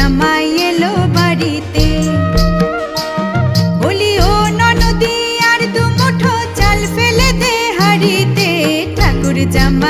জামাই এলো বাড়িতে। বলি ও ননদি আর দু মুঠো চাল ফেলে দে হাড়িতে, ঠাকুর জামাই